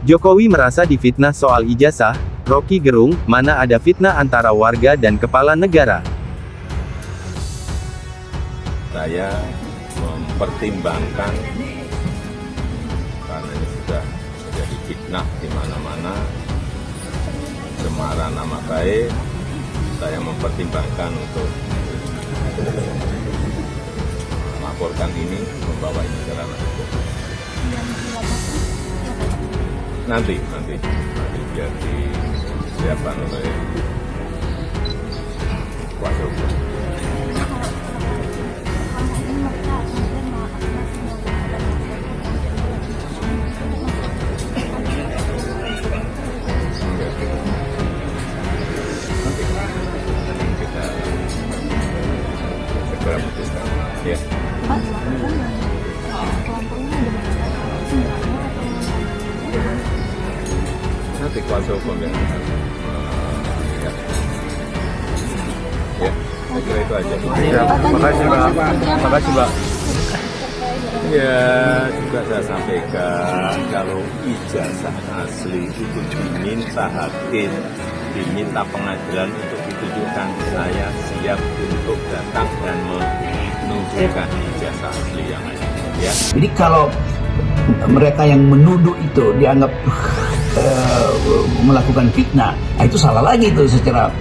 Jokowi merasa difitnah soal ijazah. Rocky Gerung, mana ada fitnah antara warga dan kepala negara. Saya mempertimbangkan, karena ini sudah menjadi fitnah di mana-mana, pencemaran nama baik, saya mempertimbangkan untuk melaporkan ini, membawa ini ke ranah hukum. Nanti biar disiapkan oleh kuasa hukum. Ya. Nanti kuasa hukum yang ya. Saya kira itu aja. Ya, makasih Mbak. Ya, juga saya sampaikan kalau ijazah asli itu diminta hakim, diminta pengadilan untuk ditunjukkan, saya siap untuk datang dan menunjukkan ijazah asli yang ada. Ya. Jadi kalau mereka yang menuduh itu dianggap melakukan fitnah, itu salah lagi itu secara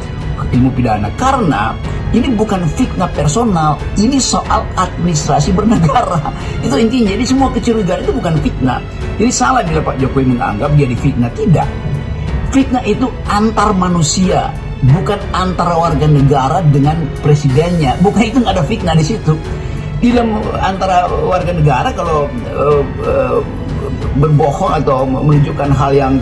ilmu pidana, karena ini bukan fitnah personal, ini soal administrasi bernegara. Itu intinya. Jadi semua kecurigaan itu bukan fitnah. Jadi salah bila Pak Jokowi menganggap dia difitnah. Tidak. Fitnah itu antar manusia, bukan antara warga negara dengan presidennya. Bukan, itu nggak ada fitnah di situ. Di dalam antara warga negara kalau berbohong atau menunjukkan hal yang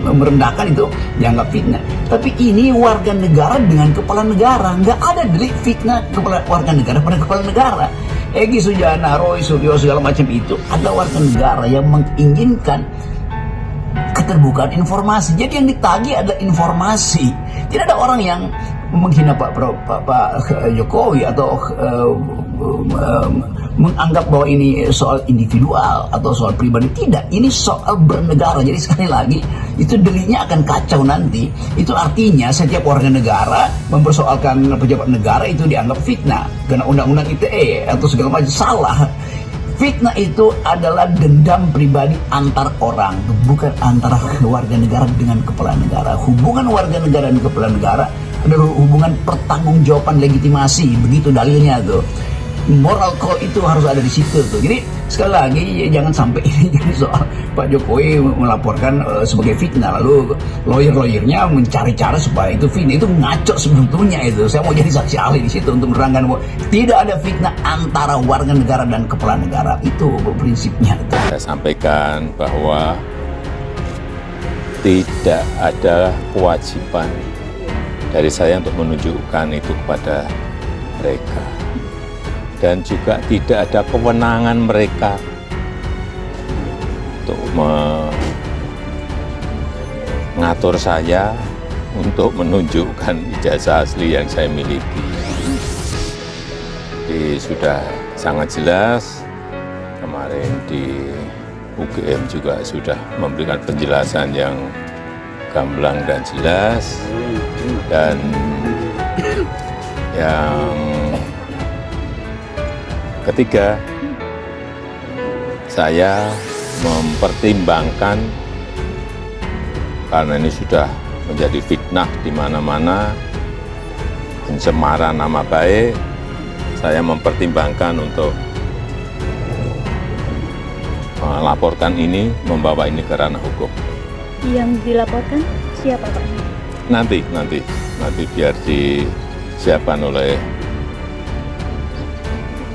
merendahkan itu dianggap fitnah. Tapi ini warga negara dengan kepala negara, nggak ada delik fitnah kepala warga negara pada kepala negara. Egy Sujana, Roy Suryo segala macam itu adalah warga negara yang menginginkan keterbukaan informasi. Jadi yang ditagih adalah informasi. Tidak ada orang yang menghina Pak Jokowi atau menganggap bahwa ini soal individual atau soal pribadi. Tidak, ini soal bernegara. Jadi sekali lagi, itu deliknya akan kacau nanti. Itu artinya setiap warga negara mempersoalkan pejabat negara itu dianggap fitnah karena undang-undang ITE atau segala macam. Salah. Fitnah itu adalah dendam pribadi antar orang, bukan antara warga negara dengan kepala negara. Hubungan warga negara dan kepala negara adalah hubungan pertanggungjawaban legitimasi, begitu dalilnya tuh. Moral call itu harus ada di situ tuh. Jadi sekali lagi jangan sampai ini jadi soal Pak Jokowi melaporkan sebagai fitnah, lalu lawyer-lawyernya mencari cara supaya itu fitnah. Itu ngaco sebetulnya itu. Saya mau jadi saksi ahli di situ untuk menerangkan bahwa tidak ada fitnah antara warga negara dan kepala negara. Itu prinsipnya. Saya sampaikan bahwa tidak ada kewajiban dari saya untuk menunjukkan itu kepada mereka. Dan juga tidak ada kewenangan mereka untuk mengatur saya untuk menunjukkan ijazah asli yang saya miliki. Jadi sudah sangat jelas, kemarin di UGM juga sudah memberikan penjelasan yang gamblang dan jelas, dan yang ketiga, saya mempertimbangkan, karena ini sudah menjadi fitnah di mana-mana, pencemaran nama baik, saya mempertimbangkan untuk melaporkan ini, membawa ini ke ranah hukum. Yang dilaporkan siapa Pak? Nanti biar disiapkan oleh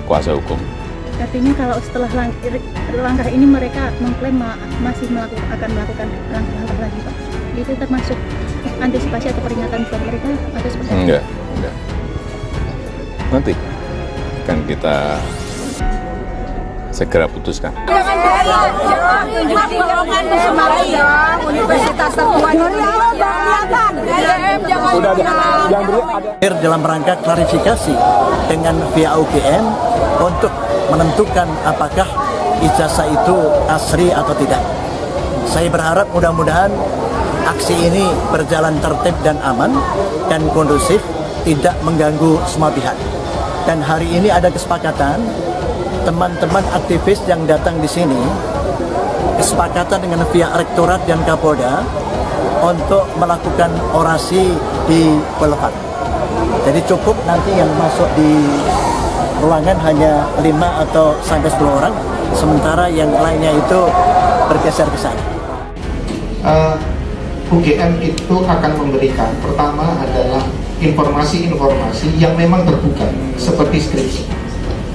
kuasa hukum. Artinya kalau setelah langkah ini mereka mengklaim masih akan melakukan langkah lagi Pak. Itu termasuk antisipasi atau peringatan buat mereka atau seperti apa? Enggak. Nanti akan kita segera putuskan. Dalam rangka klarifikasi dengan pihak UGM untuk menentukan apakah ijazah itu asli atau tidak. Saya berharap mudah-mudahan aksi ini berjalan tertib dan aman dan kondusif, tidak mengganggu semua pihak. Dan hari ini ada kesepakatan teman-teman aktivis yang datang di sini, kesepakatan dengan pihak Rektorat dan Kapolda untuk melakukan orasi di Boulevard. Jadi cukup nanti yang masuk di ruangan hanya 5 atau sampai 10 orang, sementara yang lainnya itu bergeser ke sana. UGM itu akan memberikan, pertama adalah informasi-informasi yang memang terbuka, seperti skripsi,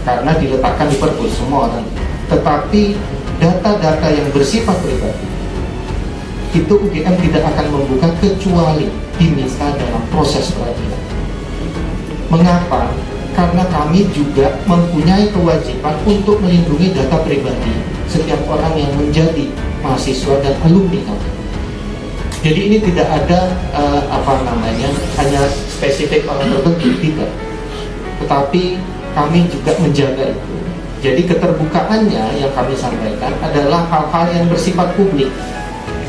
karena diletakkan di perpus semua orang. Tetapi data-data yang bersifat pribadi itu UGM tidak akan membuka kecuali diminta dalam proses peradilan. Mengapa? Karena kami juga mempunyai kewajiban untuk melindungi data pribadi setiap orang yang menjadi mahasiswa dan alumni kami. Jadi ini tidak ada hanya spesifik orang tertentu, tidak. Tetapi kami juga menjaga itu. Jadi keterbukaannya yang kami sampaikan adalah hal-hal yang bersifat publik.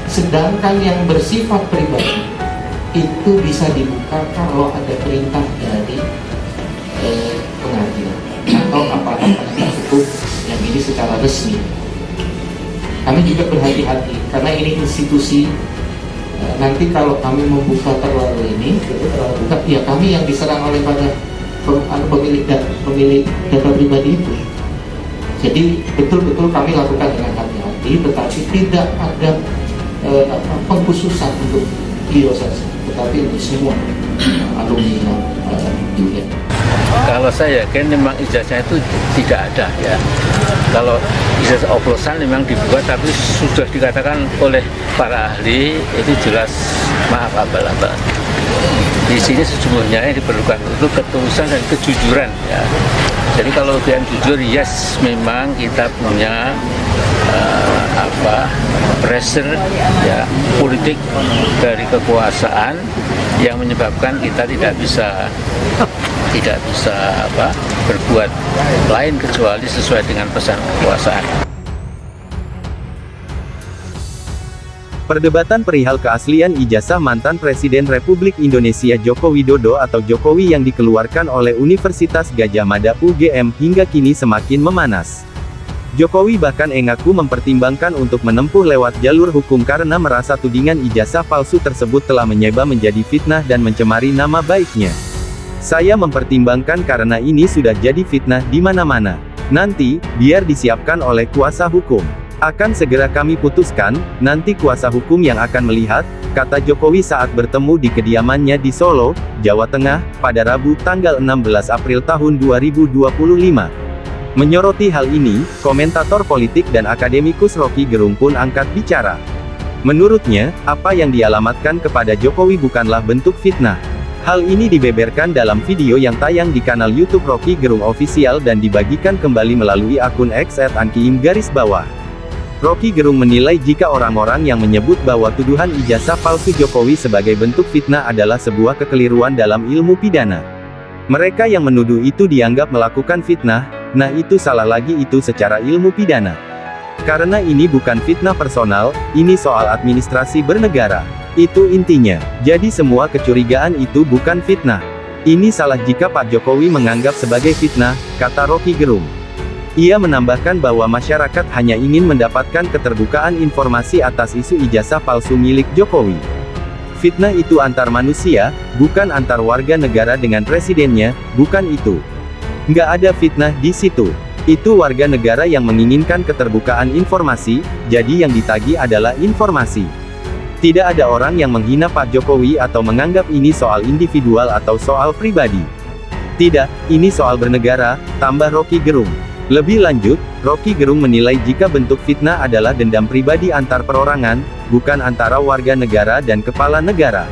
Sedangkan yang bersifat pribadi itu bisa dibuka kalau ada perintah dari pengadilan atau aparat penegak hukum yang ini secara resmi. Kami juga berhati-hati karena ini institusi. Nanti kalau kami membuka terlalu buka, ya kami yang diserang oleh pada pemilik data pribadi itu. Jadi betul-betul kami lakukan dengan hati-hati, tetapi tidak ada pengkhususan untuk beliau saja, tetapi untuk semua alumni UGM. Kalau saya yakin memang ijazah itu tidak ada ya. Kalau ijazah oplosan memang dibuat, tapi sudah dikatakan oleh para ahli itu jelas maaf abal-abal. Di sini sesungguhnya yang diperlukan itu ketulusan dan kejujuran ya. Jadi kalau UGM jujur, yes memang kita punya pressure ya politik dari kekuasaan yang menyebabkan kita tidak bisa berbuat lain kecuali sesuai dengan pesan kekuasaan. Perdebatan perihal keaslian ijazah mantan Presiden Republik Indonesia Joko Widodo atau Jokowi yang dikeluarkan oleh Universitas Gadjah Mada UGM hingga kini semakin memanas. Jokowi bahkan mengaku mempertimbangkan untuk menempuh lewat jalur hukum karena merasa tudingan ijazah palsu tersebut telah menyebar menjadi fitnah dan mencemari nama baiknya. Saya mempertimbangkan karena ini sudah jadi fitnah di mana-mana. Nanti, biar disiapkan oleh kuasa hukum. Akan segera kami putuskan, nanti kuasa hukum yang akan melihat, kata Jokowi saat bertemu di kediamannya di Solo, Jawa Tengah, pada Rabu tanggal 16 April tahun 2025. Menyoroti hal ini, komentator politik dan akademikus Rocky Gerung pun angkat bicara. Menurutnya, apa yang dialamatkan kepada Jokowi bukanlah bentuk fitnah. Hal ini dibeberkan dalam video yang tayang di kanal YouTube Rocky Gerung Official dan dibagikan kembali melalui akun X @ankiim_bawah. Rocky Gerung menilai jika orang-orang yang menyebut bahwa tuduhan ijazah palsu Jokowi sebagai bentuk fitnah adalah sebuah kekeliruan dalam ilmu pidana. Mereka yang menuduh itu dianggap melakukan fitnah, nah itu salah lagi itu secara ilmu pidana. Karena ini bukan fitnah personal, ini soal administrasi bernegara. Itu intinya. Jadi semua kecurigaan itu bukan fitnah. Ini salah jika Pak Jokowi menganggap sebagai fitnah, kata Rocky Gerung. Ia menambahkan bahwa masyarakat hanya ingin mendapatkan keterbukaan informasi atas isu ijazah palsu milik Jokowi. Fitnah itu antar manusia, bukan antar warga negara dengan presidennya, bukan itu. Nggak ada fitnah di situ. Itu warga negara yang menginginkan keterbukaan informasi, jadi yang ditagih adalah informasi. Tidak ada orang yang menghina Pak Jokowi atau menganggap ini soal individual atau soal pribadi. Tidak, ini soal bernegara, tambah Rocky Gerung. Lebih lanjut, Rocky Gerung menilai jika bentuk fitnah adalah dendam pribadi antar perorangan, bukan antara warga negara dan kepala negara.